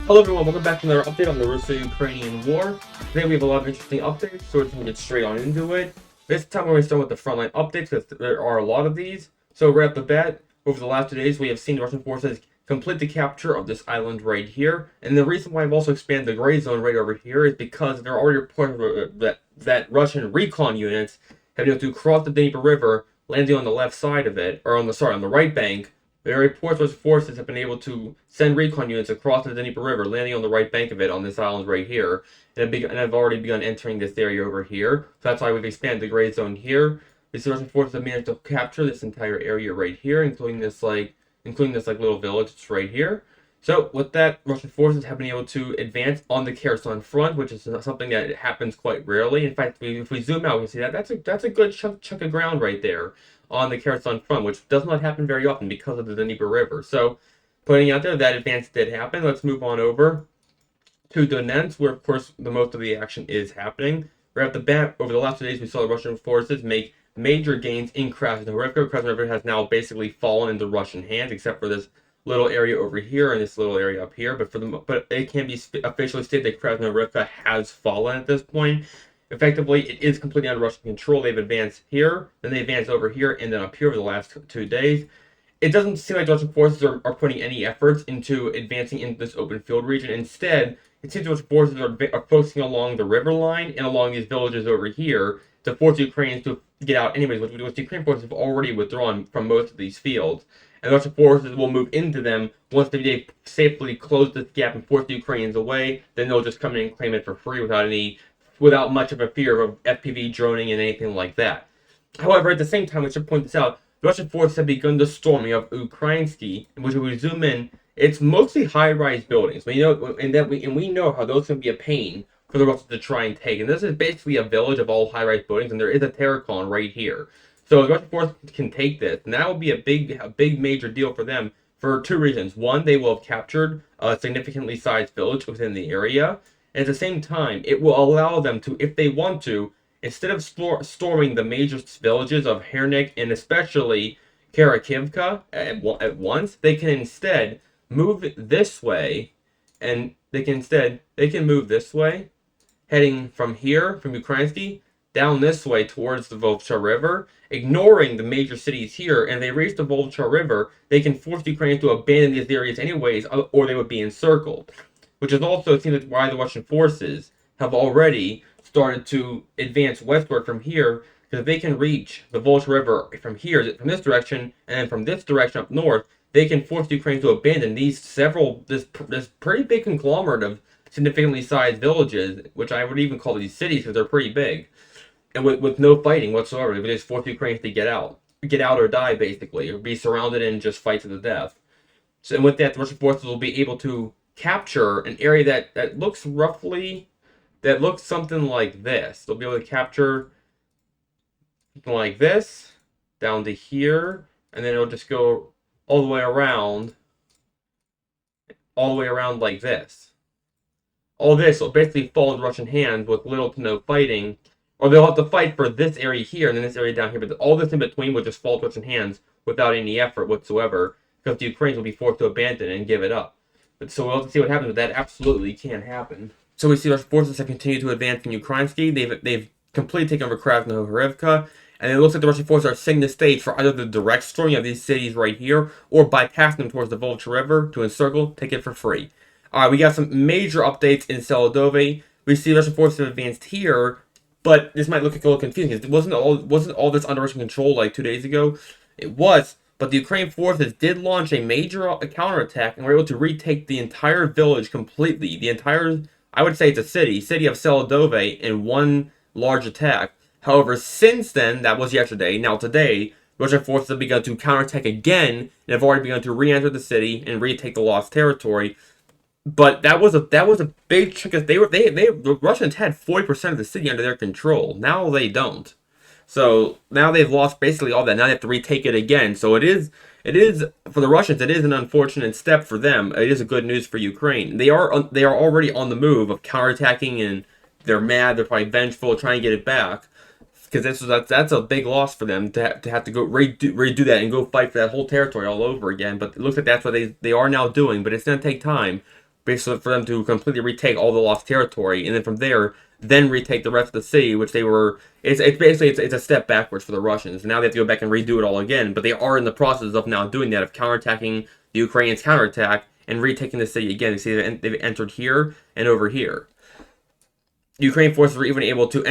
Hello everyone, welcome back to another update on the Russo-Ukrainian war. Today we have a lot of interesting updates, so we can get straight on into it. This time we're going to start with the frontline updates, because there are a lot of these. So right off the bat, over the last 2 days we have seen Russian forces complete the capture of this island right here. And the reason why I've also expanded the gray zone right over here is because there are already reports that Russian recon units have been able to cross the Dnieper River, landing on the left side of it, or on the right bank. There are reports Russian forces have been able to send recon units across the Dnieper River, landing on the right bank of it on this island right here, and have already begun entering this area over here. So that's why we've expanded the gray zone here. These Russian forces have managed to capture this entire area right here, including this little village that's right here. So with that, Russian forces have been able to advance on the Kherson front, which is something that happens quite rarely. In fact, if we zoom out, we can see that that's a good chunk of ground right there on the Kherson front, which does not happen very often because of the Dnieper River. So, putting out there, that advance did happen. Let's move on over to Donetsk, where, of course, the most of the action is happening. Right off the bat, over the last 2 days, we saw the Russian forces make major gains in Krasnohorivka. Krasnohorivka has now basically fallen into Russian hands, except for this little area over here and this little area up here. But it can be officially stated that Krasnohorivka has fallen at this point. Effectively, it is completely under Russian control. They've advanced here, then they advanced over here, and then up here over the last 2 days. It doesn't seem like Russian forces are putting any efforts into advancing into this open field region. Instead, it seems Russian forces are focusing along the river line and along these villages over here to force the Ukrainians to get out anyways, which the Ukrainian forces have already withdrawn from most of these fields. And the Russian forces will move into them once they safely close this gap and force the Ukrainians away. Then they'll just come in and claim it for free without much of a fear of FPV droning and anything like that. However, at the same time, we should point this out, the Russian forces have begun the storming of Ukrainsky, in which we zoom in, it's mostly high-rise buildings. We know how those can be a pain for the Russians to try and take. And this is basically a village of all high-rise buildings, and there is a Terracon right here. So the Russian forces can take this, and that will be a big major deal for them for 2 reasons. One, they will have captured a significantly sized village within the area. And at the same time, it will allow them to, if they want to, instead of storming the major villages of Hernik and especially Synkivka at once, they can instead move this way, and they can move this way, heading from here, from Ukrainsky, down this way towards the Volcha River, ignoring the major cities here, and if they reach the Volcha River, they can force the Ukrainians to abandon these areas anyways, or they would be encircled. Which is also, it seems, why the Russian forces have already started to advance westward from here, because if they can reach the Volch River from here, from this direction, and then from this direction up north, they can force the Ukraine to abandon this pretty big conglomerate of significantly sized villages, which I would even call these cities because they're pretty big, and with no fighting whatsoever. They would just force the Ukrainians to get out or die, basically, or be surrounded and just fight to the death. So, and with that, the Russian forces will be able to capture an area that looks something like this. They'll be able to capture something like this down to here, and then it'll just go all the way around like this. All this will basically fall into Russian hands with little to no fighting, or they'll have to fight for this area here and then this area down here, but all this in between will just fall to Russian hands without any effort whatsoever, because the Ukrainians will be forced to abandon it and give it up. So we'll have to see what happens, but that absolutely can happen. So we see Russian forces have continued to advance in Ukrainsky. They've completely taken over Krasnohorivka, and it looks like the Russian forces are setting the stage for either the direct storming of these cities right here, or bypassing them towards the Volcha River to encircle, take it for free. We got some major updates in Selydove. We see Russian forces have advanced here, but this might look a little confusing, because wasn't all this under Russian control like 2 days ago? It was. But the Ukrainian forces did launch a major counterattack and were able to retake the entire village completely. I would say it's a city of Selydove, in one large attack. However, since then, that was yesterday, now today, Russian forces have begun to counterattack again and have already begun to re-enter the city and retake the lost territory. But that was a big chunk of, the Russians had 40% of the city under their control. Now they don't. So now they've lost basically all that. Now they have to retake it again. So it is for the Russians. It is an unfortunate step for them. It is a good news for Ukraine. They are already on the move of counterattacking, and they're mad. They're probably vengeful, trying to get it back. Because that's a big loss for them to have to go redo that and go fight for that whole territory all over again. But it looks like that's what they are now doing. But it's going to take time. basically for them to completely retake all the lost territory, and then from there, then retake the rest of the city, which they were. It's basically it's a step backwards for the Russians. Now they have to go back and redo it all again, but they are in the process of now doing that, of counterattacking the Ukrainians' counterattack and retaking the city again. You see, they've entered here and over here. Ukrainian forces were even able to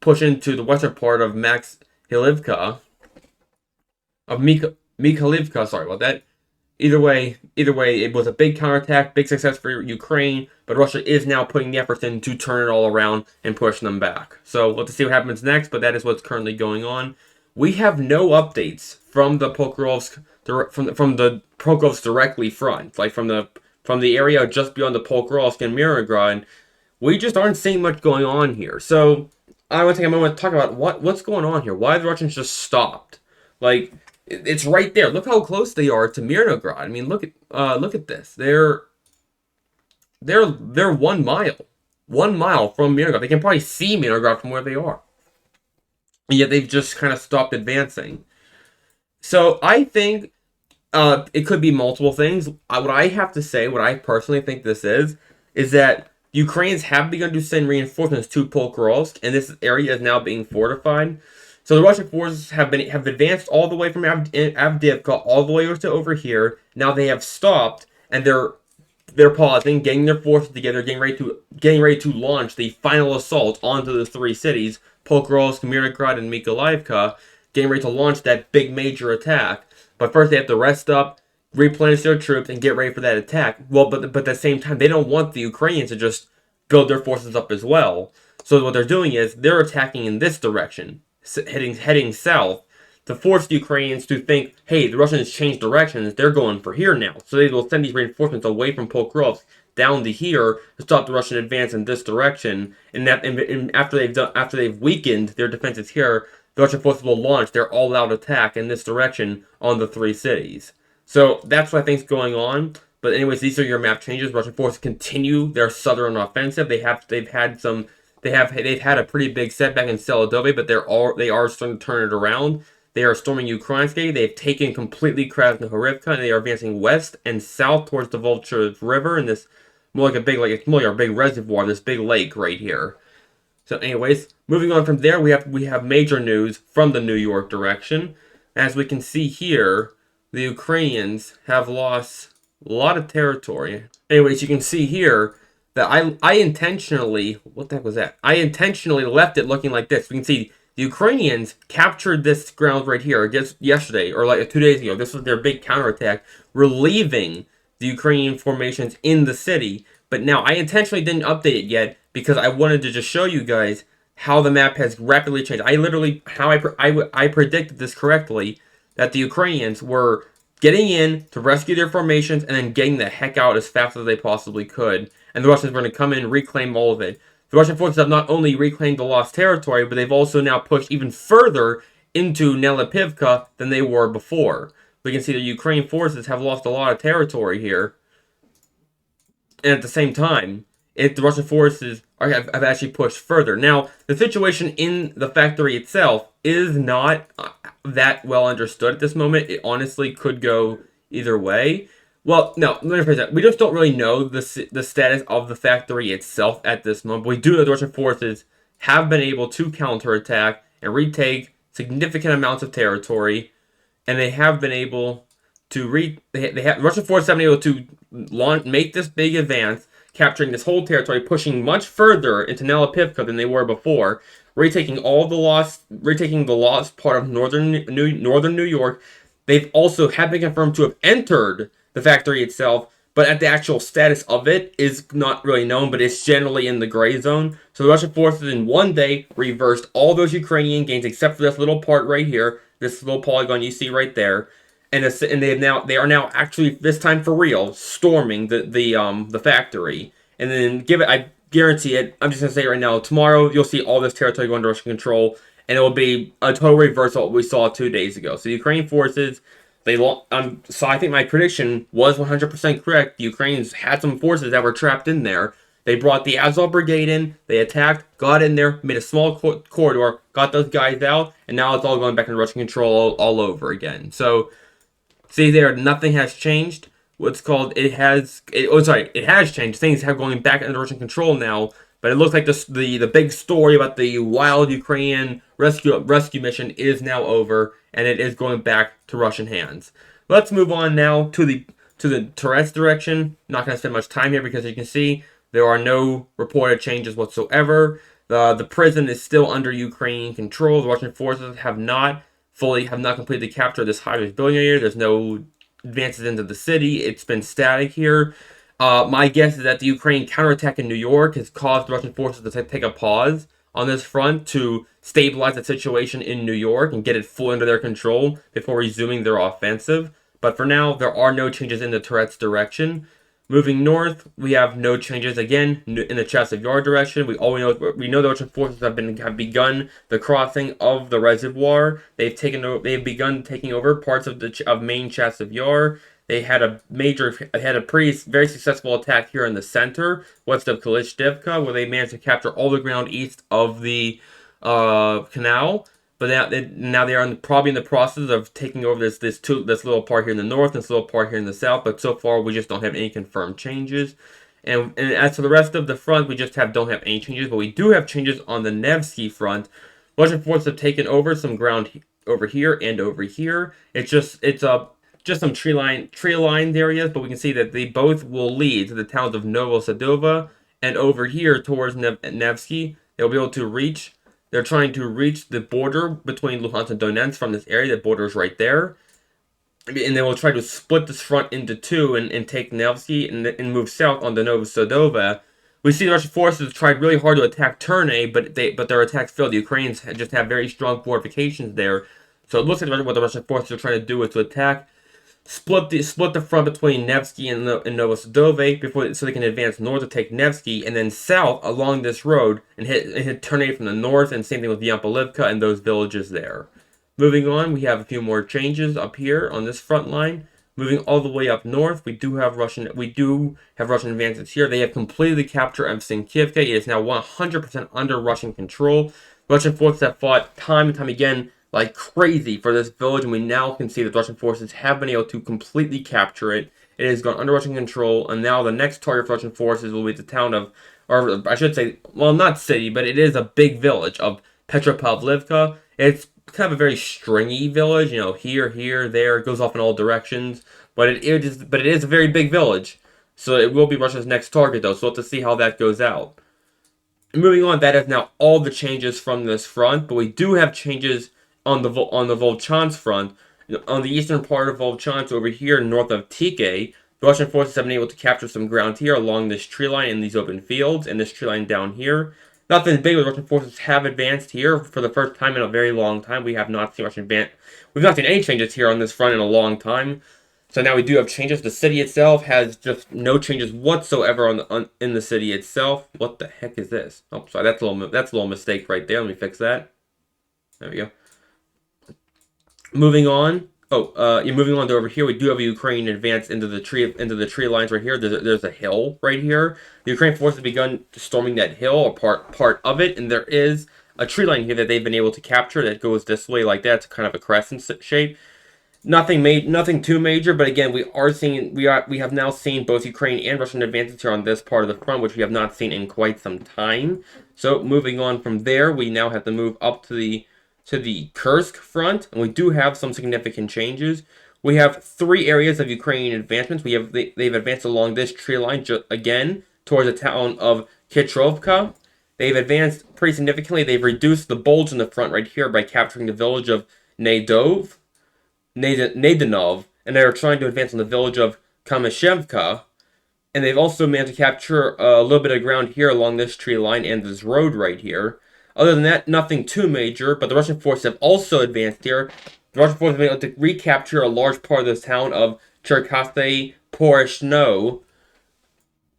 push into the western part of Mikhailivka. Sorry about that. Either way, it was a big counterattack, big success for Ukraine, but Russia is now putting the efforts in to turn it all around and push them back. So let's see what happens next, but that is what's currently going on. We have no updates from the Pokrovsk, from the Pokrovsk directly front, like from the area just beyond the Pokrovsk and Mironograd. We just aren't seeing much going on here. So I want to take a moment to talk about what's going on here. Why the Russians just stopped? Like, it's right there. Look how close they are to Mironograd. I mean, look at this. They're 1 mile, 1 mile from Mironograd. They can probably see Mironograd from where they are, and yet they've just kind of stopped advancing. So I think it could be multiple things. What I have to say, what I personally think this is that Ukrainians have begun to send reinforcements to Pokrovsk, and this area is now being fortified. So the Russian forces have advanced all the way from Avdiivka all the way over here. Now they have stopped, and they're pausing, getting their forces together, getting ready to launch the final assault onto the three cities, Pokrovsk, Mironograd, and Mykolaiivka, getting ready to launch that big major attack. But first they have to rest up, replenish their troops, and get ready for that attack. Well, but at the same time, they don't want the Ukrainians to just build their forces up as well. So what they're doing is they're attacking in this direction, heading south, to force the Ukrainians to think, hey, the Russians changed directions, they're going for here now. So they will send these reinforcements away from Pokrovsk down to here to stop the Russian advance in this direction. And after they've weakened their defenses here, the Russian forces will launch their all-out attack in this direction on the three cities. So that's what I think is going on. But anyways, these are your map changes. Russian forces continue their southern offensive. They've had a pretty big setback in Selydove, but they are starting to turn it around. They are storming Ukrainsky. They've taken completely Krasnohorivka, and they are advancing west and south towards the Volcha River, and this more like a big reservoir, this big lake right here. So, anyways, moving on from there, we have major news from the New York direction. As we can see here, the Ukrainians have lost a lot of territory. Anyways, you can see here that I intentionally, what the heck was that? I intentionally left it looking like this. We can see the Ukrainians captured this ground right here just yesterday, or like 2 days ago. This was their big counterattack, relieving the Ukrainian formations in the city. But now, I intentionally didn't update it yet because I wanted to just show you guys how the map has rapidly changed. I predicted this correctly, that the Ukrainians were getting in to rescue their formations and then getting the heck out as fast as they possibly could. And the Russians were going to come in and reclaim all of it. The Russian forces have not only reclaimed the lost territory, but they've also now pushed even further into Nelipivka than they were before. We can see the Ukrainian forces have lost a lot of territory here. And at the same time, the Russian forces have actually pushed further. Now, the situation in the factory itself is not that well understood at this moment. It honestly could go either way. Well, no, let me rephrase that. We just don't really know the status of the factory itself at this moment. But we do know the Russian forces have been able to counterattack and retake significant amounts of territory, and they have been able to Russian forces have been able to make this big advance, capturing this whole territory, pushing much further into Nelipivka than they were before, retaking the lost part of northern New York. They've also have been confirmed to have entered the factory itself, but at the actual status of it is not really known, but it's generally in the gray zone. So the Russian forces in one day reversed all those Ukrainian gains except for this little part right here, this little polygon you see right there. And they are now actually, this time for real, storming the factory. And then I guarantee it, I'm just going to say it right now, tomorrow you'll see all this territory go under Russian control, and it will be a total reversal of what we saw 2 days ago. So the Ukrainian forces, so I think my prediction was 100% correct. The Ukrainians had some forces that were trapped in there. They brought the Azov Brigade in, they attacked, got in there, made a small corridor, got those guys out, and now it's all going back into Russian control all over again. So, see there, nothing has changed. what's called it has changed. Things have going back under Russian control now, but it looks like the big story about the wild Ukrainian rescue mission is now over, and it is going back to Russian hands. Let's move on now to the Toretsk direction. Not going to spend much time here because you can see there are no reported changes whatsoever. The prison is still under Ukrainian control. The Russian forces have not completed the capture of this high-rise building area. There's no advances into the city. It's been static here. My guess is that the Ukrainian counterattack in New York has caused the Russian forces to take a pause on this front to stabilize the situation in New York and get it fully under their control before resuming their offensive. But for now, there are no changes in the Toretsk direction. Moving north, we have no changes again in the Chasiv Yar direction. We know the Russian forces have begun the crossing of the reservoir. They've begun taking over parts of main Chasiv Yar. They had a very successful attack here in the center, west of Kalishivka, where they managed to capture all the ground east of the canal. But now they are probably in the process of taking over this little part here in the north and this little part here in the south. But so far, we just don't have any confirmed changes. And as for the rest of the front, we just don't have any changes. But we do have changes on the Nevsky front. Russian forces have taken over some ground over here and over here. It's just some tree lined areas, but we can see that they both will lead to the towns of Novosadova and over here towards Nevsky. They'll be able to reach. They're trying to reach the border between Luhansk and Donetsk from this area. The border is right there. And they will try to split this front into two and take Nevsky and move south on the Novosadova. We see the Russian forces tried really hard to attack Ternay, but their attacks failed. The Ukrainians just have very strong fortifications there. So it looks like what the Russian forces are trying to do is to attack, split the front between Nevsky and Novosadove so they can advance north to take Nevsky, and then south along this road and hit Ternay from the north, and same thing with Yampolivka and those villages there. Moving on, we have a few more changes up here on this front line. Moving all the way up north, we do have Russian advances here. They have completed the capture of Synkivka. It is now 100% under Russian control. Russian forces have fought time and time again like crazy for this village, and we now can see that Russian forces have been able to completely capture it. It has gone under Russian control, and now the next target for Russian forces will be the town of, or I should say, well, not city, but it is a big village of Petropavlivka. It's kind of a very stringy village, here, there, it goes off in all directions, but it is a very big village, so it will be Russia's next target, though, so we'll have to see how that goes out. Moving on, that is now all the changes from this front, but we do have changes on the Volchansk front. On the eastern part of Volchansk, over here north of Tike, the Russian forces have been able to capture some ground here along this tree line in these open fields, and this tree line down here. Nothing big, but Russian forces have advanced here for the first time in a very long time. We've not seen any changes here on this front in a long time. So now we do have changes. The city itself has just no changes whatsoever in the city itself. What the heck is this? Oh, sorry, that's a little mistake right there. Let me fix that. There we go. Moving on. Moving on to over here, we do have a Ukrainian advance into the tree lines right here. There's a hill right here. The Ukrainian forces have begun storming that hill, or part of it, and there is a tree line here that they've been able to capture that goes this way like that. It's kind of a crescent shape. Nothing too major, but again, we have now seen both Ukrainian and Russian advances here on this part of the front, which we have not seen in quite some time. So moving on from there, we now have to move up to the Kursk front, and we do have some significant changes. We have 3 areas of Ukrainian advancements. They've advanced along this tree line again towards the town of Khetrovka. They've advanced pretty significantly. They've reduced the bulge in the front right here by capturing the village of Nadanov, and they're trying to advance on the village of Kamyshevka. And they've also managed to capture a little bit of ground here along this tree line and this road right here. Other than that, nothing too major, but the Russian forces have also advanced here. The Russian forces have been able to recapture a large part of this town of Cherkasy Porishno.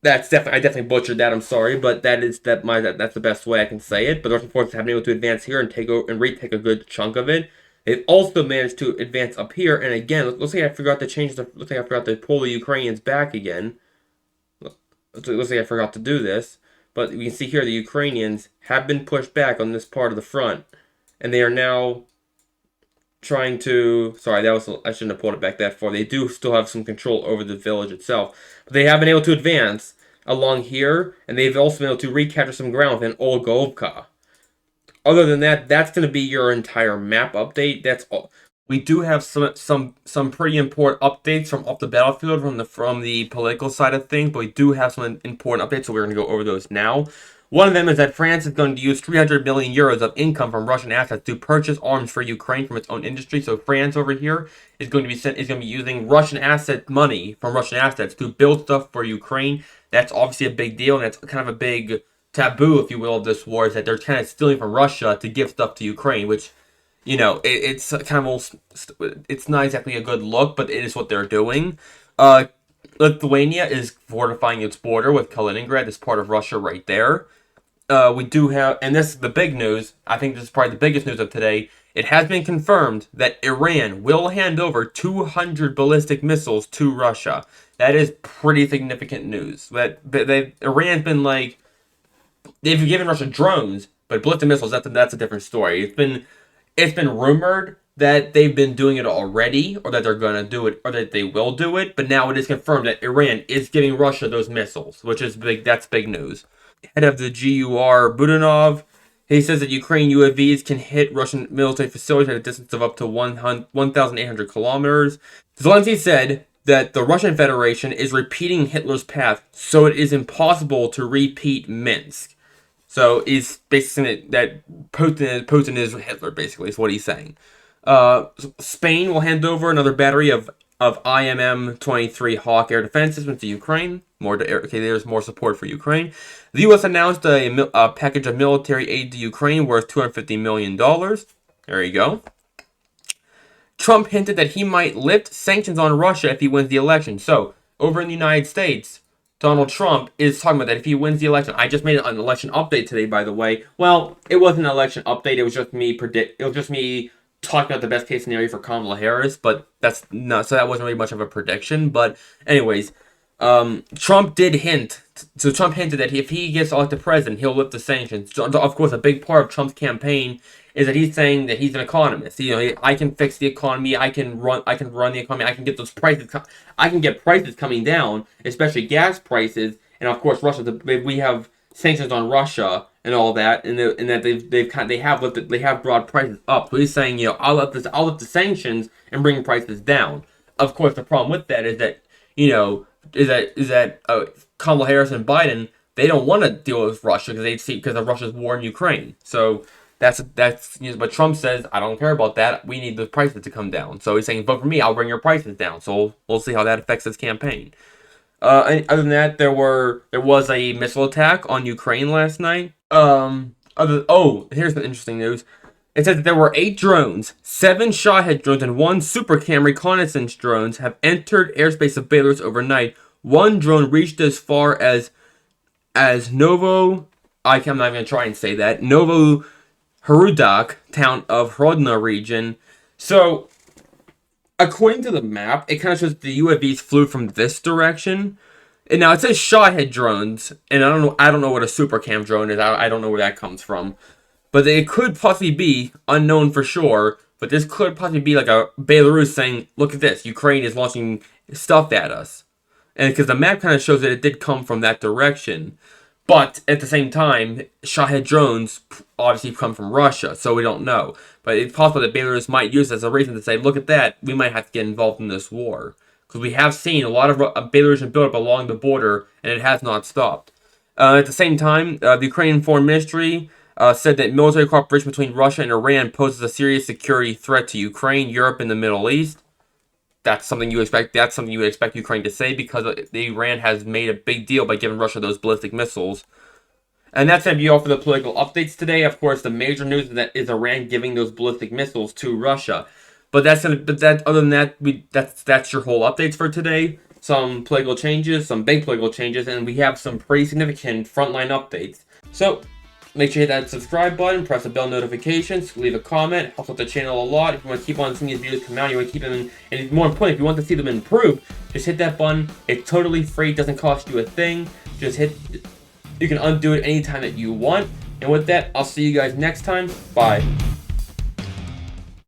I definitely butchered that, I'm sorry, but that's the best way I can say it. But the Russian forces have been able to advance here and retake a good chunk of it. They've also managed to advance up here, and again, looks like I forgot to pull the Ukrainians back again. Looks like I forgot to do this. But we can see here the Ukrainians have been pushed back on this part of the front. And they are now trying to. Sorry, I shouldn't have pulled it back that far. They do still have some control over the village itself, but they have been able to advance along here, and they've also been able to recapture some ground within Olgovka. Other than that, that's going to be your entire map update. That's all. We do have some pretty important updates from off the battlefield from the political side of things, but we do have some important updates, so we're going to go over those now. One of them is that France is going to use 300 million euros of income from Russian assets to purchase arms for Ukraine from its own industry. So France over here is going to be using Russian asset money from Russian assets to build stuff for Ukraine. That's obviously a big deal, and that's kind of a big taboo, if you will, of this war, is that they're kind of stealing from Russia to give stuff to Ukraine, which, you know, it's kind of it's not exactly a good look, but it is what they're doing. Lithuania is fortifying its border with Kaliningrad. It's part of Russia right there. We do have, and this is the big news. I think this is probably the biggest news of today. It has been confirmed that Iran will hand over 200 ballistic missiles to Russia. That is pretty significant news. Iran's been like, they've given Russia drones, but ballistic missiles, that's a different story. It's been rumored that they've been doing it already, or that they're going to do it, or that they will do it, but now it is confirmed that Iran is giving Russia those missiles, which is big. That's big news. Head of the GUR, Budanov, he says that Ukrainian UAVs can hit Russian military facilities at a distance of up to 1,800 kilometers. Zelensky said that the Russian Federation is repeating Hitler's path, so it is impossible to repeat Minsk. So he's basically saying that Putin is Hitler, basically, is what he's saying. Spain will hand over another battery of IMM-23 Hawk air defense systems to Ukraine. There's more support for Ukraine. The U.S. announced a package of military aid to Ukraine worth $250 million. There you go. Trump hinted that he might lift sanctions on Russia if he wins the election. So, over in the United States, Donald Trump is talking about that if he wins the election. I just made an election update today, by the way. Well, it wasn't an election update. It was just me talking about the best case scenario for Kamala Harris, but so that wasn't really much of a prediction. But anyways, Trump did hint. So Trump hinted that if he gets elected president, he'll lift the sanctions. So, of course, a big part of Trump's campaign is that he's saying that he's an economist. You know, I can fix the economy. I can run the economy. I can get those prices. I can get prices coming down, especially gas prices. And of course, we have sanctions on Russia and all that, and that they have brought prices up. So he's saying, you know, I'll lift the sanctions and bring prices down. Of course, the problem with that is that, you know, Kamala Harris and Biden, they don't want to deal with Russia because of Russia's war in Ukraine. So that's you know, but Trump says, I don't care about that. We need the prices to come down. So he's saying, vote for me, I'll bring your prices down. So we'll see how that affects his campaign. And other than that, there was a missile attack on Ukraine last night. Here's the interesting news. It says that there were 8 drones, 7 Shahed drones, and 1 Super Cam reconnaissance drones have entered airspace of Belarus overnight. 1 drone reached as far as Novo. I'm not even gonna try and say that. Novo Harudak, town of Hrodna region. So, according to the map, it kind of shows the UAVs flew from this direction. And now it says Shahed drones, and I don't know what a Super Cam drone is. I don't know where that comes from. But it could possibly be, unknown for sure, but this could possibly be like a Belarus saying, look at this, Ukraine is launching stuff at us. And because the map kind of shows that it did come from that direction. But at the same time, Shahed drones obviously come from Russia, so we don't know. But it's possible that Belarus might use it as a reason to say, look at that, we might have to get involved in this war. Because we have seen a lot of Belarusian buildup along the border, and it has not stopped. At the same time, the Ukrainian Foreign Ministry said that military cooperation between Russia and Iran poses a serious security threat to Ukraine, Europe, and the Middle East. That's something you expect. That's something you would expect Ukraine to say because Iran has made a big deal by giving Russia those ballistic missiles. And that's going to be all for the political updates today. Of course, the major news is Iran giving those ballistic missiles to Russia. But other than that, that's your whole updates for today. Some political changes, some big political changes, and we have some pretty significant frontline updates. So make sure you hit that subscribe button, press the bell notifications, leave a comment, helps out the channel a lot. If you want to keep on seeing these videos come out, you want to keep them, and more important, if you want to see them improve, just hit that button. It's totally free, it doesn't cost you a thing. You can undo it anytime that you want. And with that, I'll see you guys next time. Bye.